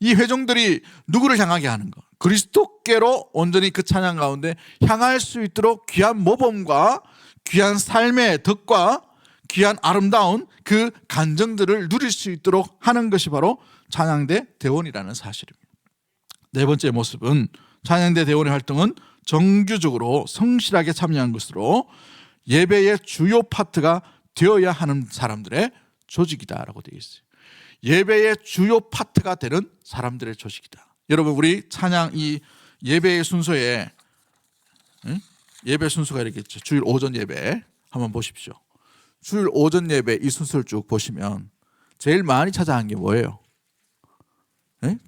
이 회중들이 누구를 향하게 하는 것, 그리스도께로 온전히 그 찬양 가운데 향할 수 있도록 귀한 모범과 귀한 삶의 덕과 귀한 아름다운 그 간정들을 누릴 수 있도록 하는 것이 바로 찬양대 대원이라는 사실입니다. 네 번째 모습은 찬양대 대원의 활동은 정규적으로 성실하게 참여한 것으로 예배의 주요 파트가 되어야 하는 사람들의 조직이다라고 되어 있어요. 예배의 주요 파트가 되는 사람들의 조직이다. 여러분 우리 찬양 이 예배의 순서에 예배 순서가 이렇게 있죠. 주일 오전 예배 한번 보십시오. 주일 오전 예배 이 순서를 쭉 보시면 제일 많이 찾아가는 게 뭐예요?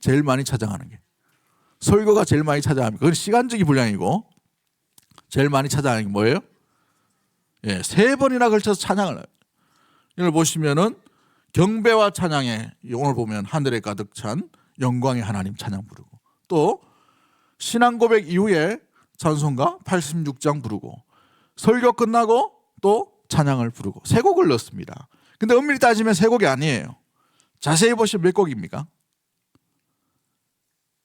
제일 많이 찾아가는 게 설교가 제일 많이 찾아갑니다. 그건 시간적인 분량이고 제일 많이 찾아가는 게 뭐예요? 3번이나 걸쳐서 찬양을 해요. 이걸 보시면은 경배와 찬양에 오늘 보면 하늘에 가득 찬 영광의 하나님 찬양 부르고 또 신앙 고백 이후에 찬송가 86장 부르고 설교 끝나고 또 찬양을 부르고 3곡을 넣습니다. 근데 엄밀히 따지면 3곡이 아니에요. 자세히 보시면 몇 곡입니까?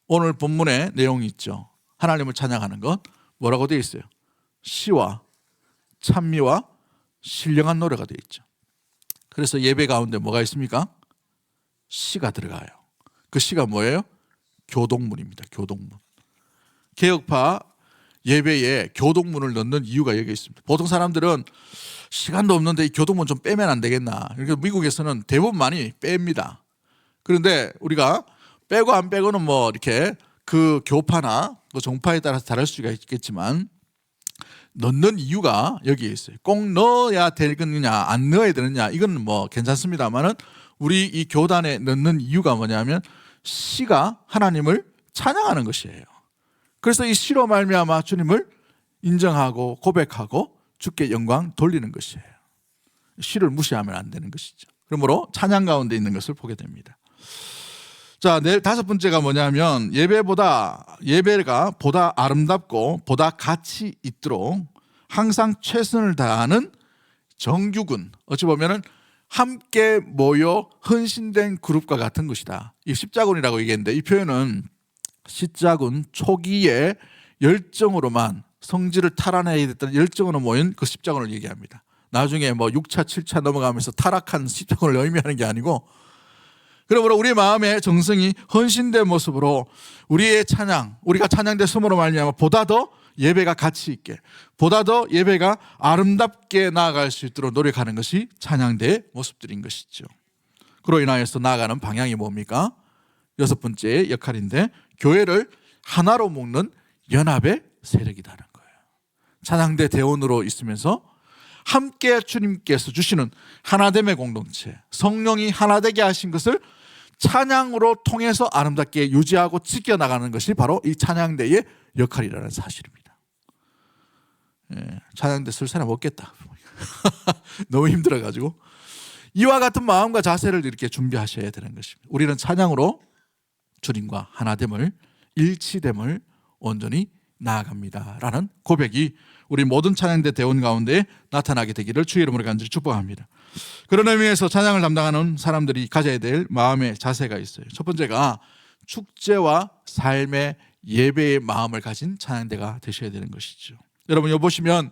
오늘 본문에 내용이 있죠. 하나님을 찬양하는 것 뭐라고 되어 있어요? 시와 찬미와 신령한 노래가 되어 있죠. 그래서 예배 가운데 뭐가 있습니까? 시가 들어가요. 그 시가 뭐예요? 교동문입니다. 교동문. 개혁파 예배에 교동문을 넣는 이유가 여기 있습니다. 보통 사람들은 시간도 없는데 이 교동문 좀 빼면 안 되겠나. 그러니까 미국에서는 대부분 많이 뺍니다. 그런데 우리가 빼고 안 빼고는 뭐 이렇게 그 교파나 그 종파에 따라서 다를 수가 있겠지만 넣는 이유가 여기에 있어요. 꼭 넣어야 되느냐 안 넣어야 되느냐 이건 뭐 괜찮습니다만은 우리 이 교단에 넣는 이유가 뭐냐면 시가 하나님을 찬양하는 것이에요. 그래서 이 시로 말미암아 주님을 인정하고 고백하고 주께 영광 돌리는 것이에요. 시를 무시하면 안 되는 것이죠. 그러므로 찬양 가운데 있는 것을 보게 됩니다. 자, 다섯 번째가 뭐냐면 예배가 보다 아름답고 보다 가치 있도록 항상 최선을 다하는 정규군, 어찌 보면은 함께 모여 헌신된 그룹과 같은 것이다. 이 십자군이라고 얘기했는데 이 표현은 십자군 초기에 열정으로만 성질을 탈환해야 됐던 열정으로 모인 그 십자군을 얘기합니다. 나중에 뭐 6차, 7차 넘어가면서 타락한 십자군을 의미하는 게 아니고, 그러므로 우리 마음의 정성이 헌신된 모습으로 우리의 찬양, 우리가 찬양됐음으로 말미암아 보다 더 예배가 가치 있게, 보다 더 예배가 아름답게 나아갈 수 있도록 노력하는 것이 찬양대의 모습들인 것이죠. 그로 인하여서 나아가는 방향이 뭡니까? 6번째 역할인데, 교회를 하나로 묶는 연합의 세력이라는 거예요. 찬양대 대원으로 있으면서 함께 주님께서 주시는 하나됨의 공동체, 성령이 하나되게 하신 것을 찬양으로 통해서 아름답게 유지하고 지켜나가는 것이 바로 이 찬양대의 역할이라는 사실입니다. 찬양대 쓸 사람 없겠다. 너무 힘들어가지고. 이와 같은 마음과 자세를 이렇게 준비하셔야 되는 것입니다. 우리는 찬양으로 주님과 하나됨을, 일치됨을 온전히 나아갑니다 라는 고백이 우리 모든 찬양대 대원 가운데 나타나게 되기를 주의 이름으로 간절히 축복합니다. 그런 의미에서 찬양을 담당하는 사람들이 가져야 될 마음의 자세가 있어요. 첫 번째가 축제와 삶의 예배의 마음을 가진 찬양대가 되셔야 되는 것이죠. 여러분, 여기 보시면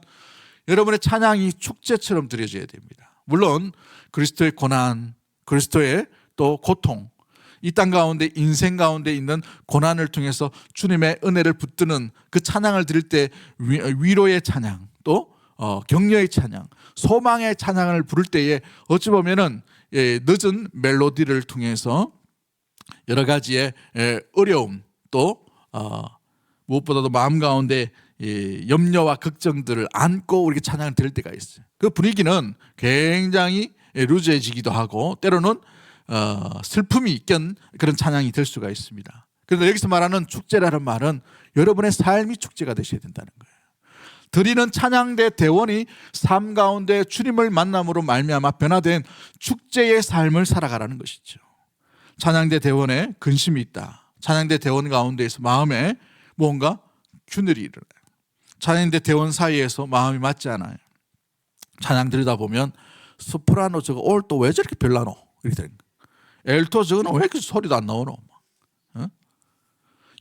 여러분의 찬양이 축제처럼 드려져야 됩니다. 물론 그리스도의 고난, 그리스도의 또 고통, 이 땅 가운데, 인생 가운데 있는 고난을 통해서 주님의 은혜를 붙드는 그 찬양을 드릴 때 위로의 찬양, 또 격려의 찬양, 소망의 찬양을 부를 때에 어찌 보면은 늦은 멜로디를 통해서 여러 가지의 어려움, 또 무엇보다도 마음 가운데 염려와 걱정들을 안고 우리가 찬양을 드릴 때가 있어요. 그 분위기는 굉장히 루즈해지기도 하고, 때로는 슬픔이 있견 그런 찬양이 될 수가 있습니다. 그런데 여기서 말하는 축제라는 말은 여러분의 삶이 축제가 되셔야 된다는 거예요. 드리는 찬양대 대원이 삶 가운데 주님을 만남으로 말미암아 변화된 축제의 삶을 살아가라는 것이죠. 찬양대 대원에 근심이 있다. 찬양대 대원 가운데에서 마음에 뭔가 균열이 일어나요. 찬양대 대원 사이에서 마음이 맞지 않아요. 찬양 드리다 보면 소프라노 저거 오늘 또 왜 저렇게 별나노? 이렇게 되는 거예요. 엘토 저거는 왜 이렇게 소리도 안 나오노?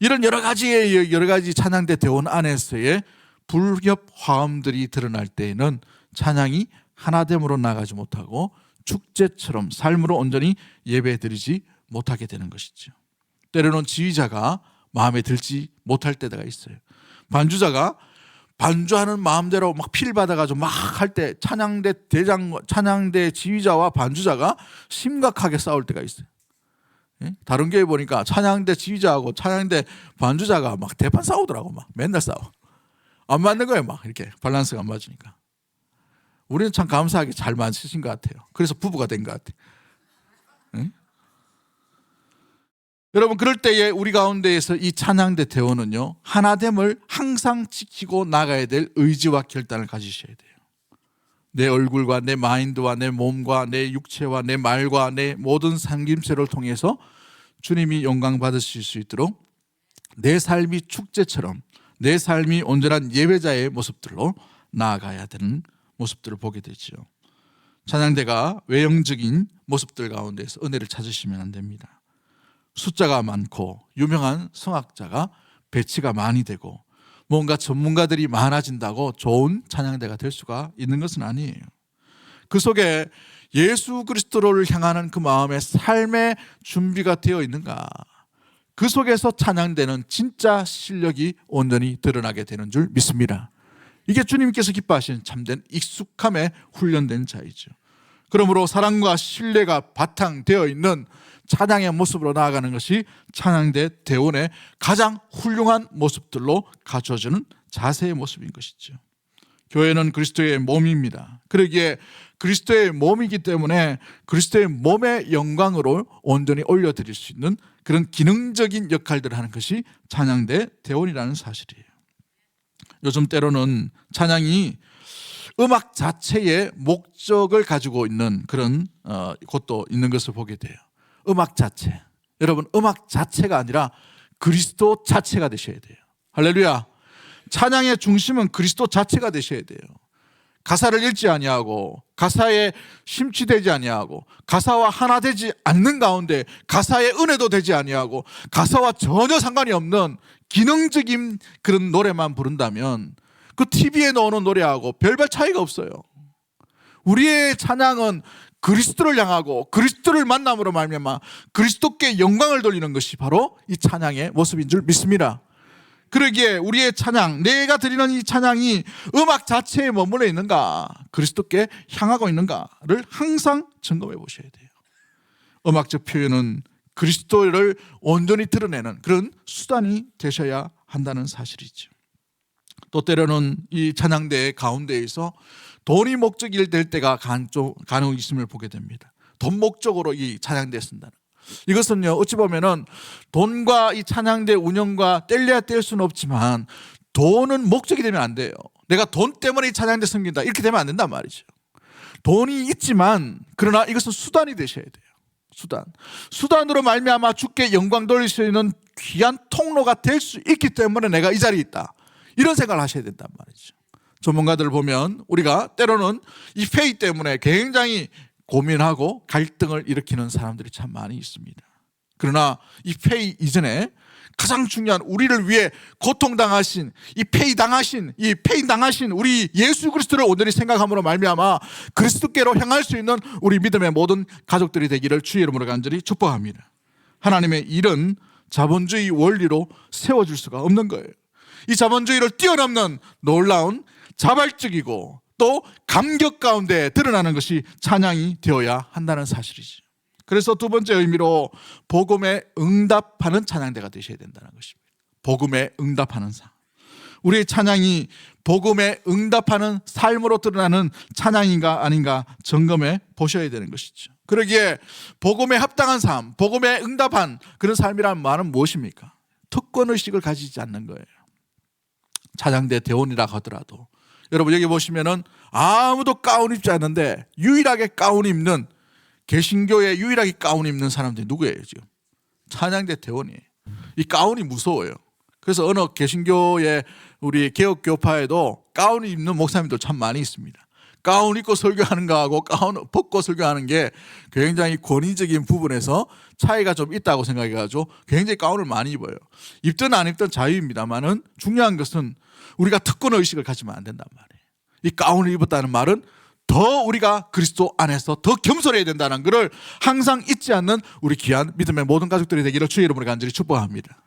이런 여러 가지 찬양대 대원 안에서의 불협 화음들이 드러날 때에는 찬양이 하나됨으로 나가지 못하고 축제처럼 삶으로 온전히 예배드리지 못하게 되는 것이죠. 때로는 지휘자가 마음에 들지 못할 때가 있어요. 반주자가 반주하는 마음대로 막 피를 받아가지고 막 할 때 찬양대 지휘자와 반주자가 심각하게 싸울 때가 있어요. 다른 교회 보니까 찬양대 지휘자하고 찬양대 반주자가 막 대판 싸우더라고. 막 맨날 싸워. 안 맞는 거예요. 막 이렇게 밸런스가 안 맞으니까. 우리는 참 감사하게 잘 맞으신 것 같아요. 그래서 부부가 된 것 같아요. 여러분, 그럴 때에 우리 가운데에서 이 찬양대 대원은요, 하나됨을 항상 지키고 나가야 될 의지와 결단을 가지셔야 돼요. 내 얼굴과 내 마인드와 내 몸과 내 육체와 내 말과 내 모든 상김새를 통해서 주님이 영광 받으실 수 있도록 내 삶이 축제처럼, 내 삶이 온전한 예배자의 모습들로 나아가야 되는 모습들을 보게 되죠. 찬양대가 외형적인 모습들 가운데서 은혜를 찾으시면 안 됩니다. 숫자가 많고 유명한 성악자가 배치가 많이 되고 뭔가 전문가들이 많아진다고 좋은 찬양대가 될 수가 있는 것은 아니에요. 그 속에 예수 그리스도를 향하는 그 마음의 삶의 준비가 되어 있는가, 그 속에서 찬양대는 진짜 실력이 온전히 드러나게 되는 줄 믿습니다. 이게 주님께서 기뻐하시는 참된 익숙함에 훈련된 자이죠. 그러므로 사랑과 신뢰가 바탕되어 있는 찬양의 모습으로 나아가는 것이 찬양대 대원의 가장 훌륭한 모습들로 갖춰주는 자세의 모습인 것이죠. 교회는 그리스도의 몸입니다. 그러기에 그리스도의 몸이기 때문에 그리스도의 몸의 영광으로 온전히 올려드릴 수 있는 그런 기능적인 역할들을 하는 것이 찬양대 대원이라는 사실이에요. 요즘 때로는 찬양이 음악 자체의 목적을 가지고 있는 그런 곳도 있는 것을 보게 돼요. 음악 자체. 여러분, 음악 자체가 아니라 그리스도 자체가 되셔야 돼요. 할렐루야. 찬양의 중심은 그리스도 자체가 되셔야 돼요. 가사를 읽지 아니하고 가사에 심취되지 아니하고 가사와 하나 되지 않는 가운데 가사의 은혜도 되지 아니하고 가사와 전혀 상관이 없는 기능적인 그런 노래만 부른다면 그 TV에 나오는 노래하고 별반 차이가 없어요. 우리의 찬양은 그리스도를 향하고 그리스도를 만남으로 말미암아 그리스도께 영광을 돌리는 것이 바로 이 찬양의 모습인 줄 믿습니다. 그러기에 우리의 찬양, 내가 드리는 이 찬양이 음악 자체에 머물러 있는가, 그리스도께 향하고 있는가를 항상 점검해 보셔야 돼요. 음악적 표현은 그리스도를 온전히 드러내는 그런 수단이 되셔야 한다는 사실이죠. 또 때로는 이 찬양대 가운데에서 돈이 목적이 될 때가 간혹 있음을 보게 됩니다. 돈 목적으로 이 찬양대에 쓴다는. 이것은요, 어찌 보면은 돈과 이 찬양대 운영과 뗄래야 뗄 수는 없지만 돈은 목적이 되면 안 돼요. 내가 돈 때문에 이 찬양대 섬긴다, 이렇게 되면 안 된단 말이죠. 돈이 있지만 그러나 이것은 수단이 되셔야 돼요. 수단으로 말미암아 주께 영광 돌릴 수 있는 귀한 통로가 될 수 있기 때문에 내가 이 자리에 있다, 이런 생각을 하셔야 된단 말이죠. 전문가들을 보면 우리가 때로는 이 페이 때문에 굉장히 고민하고 갈등을 일으키는 사람들이 참 많이 있습니다. 그러나 이 페이 이전에 가장 중요한, 우리를 위해 고통당하신 이 페이 당하신 우리 예수 그리스도를 온전히 생각함으로 말미암아 그리스도께로 향할 수 있는 우리 믿음의 모든 가족들이 되기를 주의 이름으로 간절히 축복합니다. 하나님의 일은 자본주의 원리로 세워질 수가 없는 거예요. 이 자본주의를 뛰어넘는 놀라운 자발적이고 또 감격 가운데 드러나는 것이 찬양이 되어야 한다는 사실이죠. 그래서 두 번째 의미로 복음에 응답하는 찬양대가 되셔야 된다는 것입니다. 복음에 응답하는 삶. 우리의 찬양이 복음에 응답하는 삶으로 드러나는 찬양인가 아닌가 점검해 보셔야 되는 것이죠. 그러기에 복음에 합당한 삶, 복음에 응답한 그런 삶이란 말은 무엇입니까? 특권의식을 가지지 않는 거예요. 찬양대 대원이라 하더라도 여러분 여기 보시면은 아무도 가운 입지 않는데 유일하게 가운 입는, 개신교에 유일하게 가운 입는 사람들이 누구예요 지금? 찬양대 대원이에요. 이 가운이 무서워요. 그래서 어느 개신교의 우리 개혁교파에도 가운 입는 목사님들 참 많이 있습니다. 가운 입고 설교하는 거하고 가운 벗고 설교하는 게 굉장히 권위적인 부분에서 차이가 좀 있다고 생각해가지고 굉장히 가운을 많이 입어요. 입든 안 입든 자유입니다만은 중요한 것은 우리가 특권의식을 가지면 안 된단 말이에요. 이 가운을 입었다는 말은 더 우리가 그리스도 안에서 더 겸손해야 된다는 것을 항상 잊지 않는 우리 귀한 믿음의 모든 가족들이 되기를 주의 이름으로 간절히 축복합니다.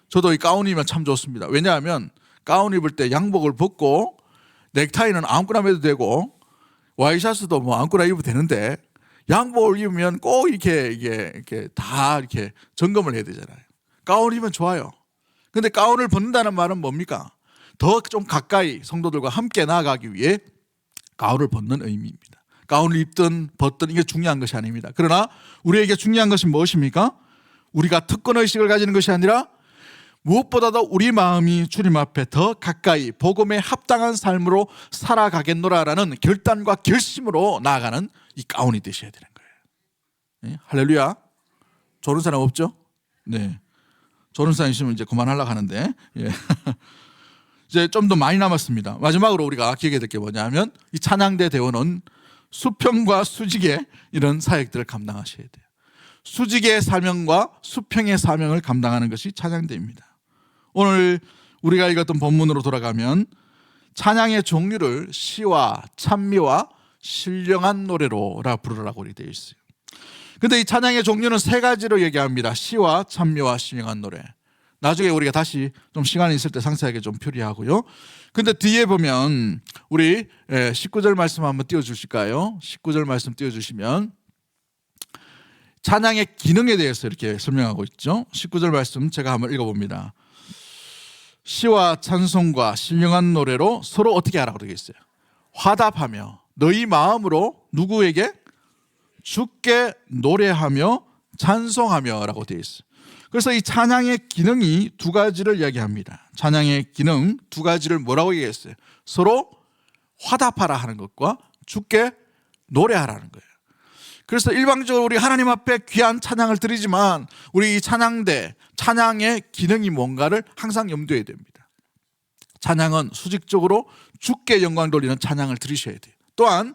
저도 이 가운이면 참 좋습니다. 왜냐하면 가운 입을 때 양복을 벗고 넥타이는 아무거나 매도 되고 와이셔츠도 뭐 아무거나 입어도 되는데 양복을 입으면 꼭 이렇게 다 이렇게 점검을 해야 되잖아요. 가운 입으면 좋아요. 근데 가운을 벗는다는 말은 뭡니까? 더 좀 가까이 성도들과 함께 나아가기 위해 가운을 벗는 의미입니다. 가운을 입든 벗든 이게 중요한 것이 아닙니다. 그러나 우리에게 중요한 것은 무엇입니까? 우리가 특권의식을 가지는 것이 아니라 무엇보다도 우리 마음이 주님 앞에 더 가까이 복음에 합당한 삶으로 살아가겠노라라는 결단과 결심으로 나아가는 이 가운이 되셔야 되는 거예요. 네? 할렐루야. 조는 사람 없죠? 네. 조는 사람 있으면 이제 그만하려고 하는데 예. 이제 좀 더 많이 남았습니다. 마지막으로 우리가 기억해야 될 게 뭐냐면 이 찬양대 대원은 수평과 수직의 이런 사역들을 감당하셔야 돼요. 수직의 사명과 수평의 사명을 감당하는 것이 찬양대입니다. 오늘 우리가 읽었던 본문으로 돌아가면 찬양의 종류를 시와 찬미와 신령한 노래로라 부르라고 되어 있어요. 그런데 이 찬양의 종류는 세 가지로 얘기합니다. 시와 찬미와 신령한 노래. 나중에 우리가 다시 좀 시간이 있을 때 상세하게 좀 표리하고요. 근데 뒤에 보면 우리 19절 말씀 한번 띄워주실까요? 19절 말씀 띄워주시면 찬양의 기능에 대해서 이렇게 설명하고 있죠. 19절 말씀 제가 한번 읽어봅니다. 시와 찬송과 신령한 노래로 서로 어떻게 하라고 되어 있어요? 화답하며 너희 마음으로 누구에게? 주께 노래하며 찬송하며 라고 되어 있어요. 그래서 이 찬양의 기능이 두 가지를 이야기합니다. 찬양의 기능 두 가지를 뭐라고 얘기했어요? 서로 화답하라 하는 것과 주께 노래하라는 거예요. 그래서 일방적으로 우리 하나님 앞에 귀한 찬양을 드리지만 우리 이 찬양대, 찬양의 기능이 뭔가를 항상 염두에 됩니다. 찬양은 수직적으로 주께 영광 돌리는 찬양을 드리셔야 돼요. 또한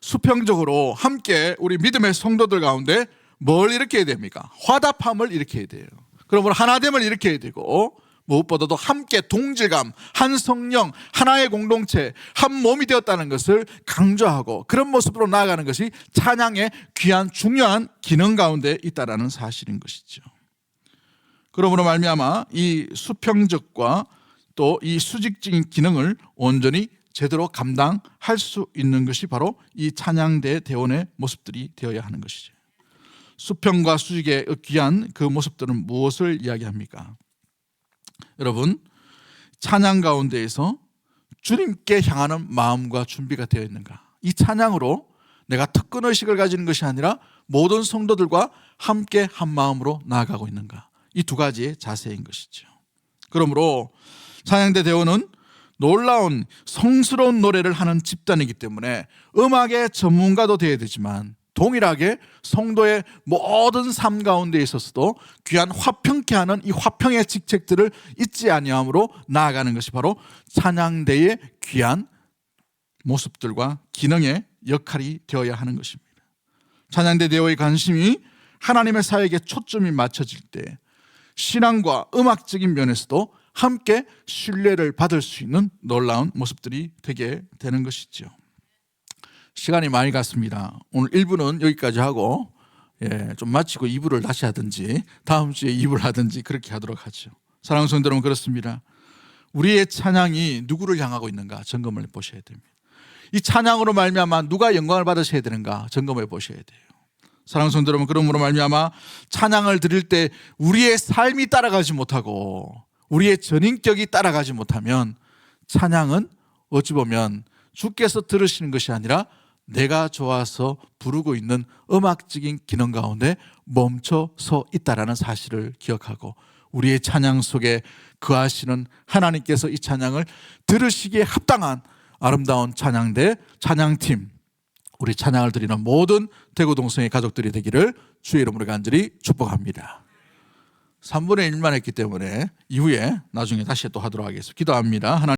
수평적으로 함께 우리 믿음의 성도들 가운데 뭘 일으켜야 됩니까? 화답함을 일으켜야 돼요. 그러므로 하나됨을 일으켜야 되고 무엇보다도 함께 동질감, 한 성령, 하나의 공동체, 한 몸이 되었다는 것을 강조하고 그런 모습으로 나아가는 것이 찬양의 귀한 중요한 기능 가운데 있다는 사실인 것이죠. 그러므로 말미암아 이 수평적과 또 이 수직적인 기능을 온전히 제대로 감당할 수 있는 것이 바로 이 찬양대 대원의 모습들이 되어야 하는 것이죠. 수평과 수직의 귀한 그 모습들은 무엇을 이야기합니까? 여러분, 찬양 가운데에서 주님께 향하는 마음과 준비가 되어 있는가? 이 찬양으로 내가 특권의식을 가지는 것이 아니라 모든 성도들과 함께 한 마음으로 나아가고 있는가? 이 두 가지의 자세인 것이죠. 그러므로 찬양대 대원은 놀라운 성스러운 노래를 하는 집단이기 때문에 음악의 전문가도 되어야 되지만 동일하게 성도의 모든 삶 가운데 있어서도 귀한 화평케 하는 이 화평의 직책들을 잊지 아니함으로 나아가는 것이 바로 찬양대의 귀한 모습들과 기능의 역할이 되어야 하는 것입니다. 찬양대 대원의 관심이 하나님의 사역에 초점이 맞춰질 때 신앙과 음악적인 면에서도 함께 신뢰를 받을 수 있는 놀라운 모습들이 되게 되는 것이죠. 시간이 많이 갔습니다. 오늘 1부는 여기까지 하고 좀 마치고 2부를 다시 하든지 다음 주에 2부를 하든지 그렇게 하도록 하죠. 사랑하는 성도 여러분, 그렇습니다. 우리의 찬양이 누구를 향하고 있는가 점검을 보셔야 됩니다. 이 찬양으로 말미암아 누가 영광을 받으셔야 되는가 점검해 보셔야 돼요. 사랑하는 성도 여러분, 그러므로 말미암아 찬양을 드릴 때 우리의 삶이 따라가지 못하고 우리의 전인격이 따라가지 못하면 찬양은 어찌 보면 주께서 들으시는 것이 아니라 내가 좋아서 부르고 있는 음악적인 기능 가운데 멈춰서 있다는 사실을 기억하고 우리의 찬양 속에 거하시는 하나님께서 이 찬양을 들으시기에 합당한 아름다운 찬양대, 찬양팀, 우리 찬양을 드리는 모든 대구동성의 가족들이 되기를 주의 이름으로 간절히 축복합니다. 3분의 1만 했기 때문에 이후에 나중에 다시 또 하도록 하겠습니다. 기도합니다. 하나님.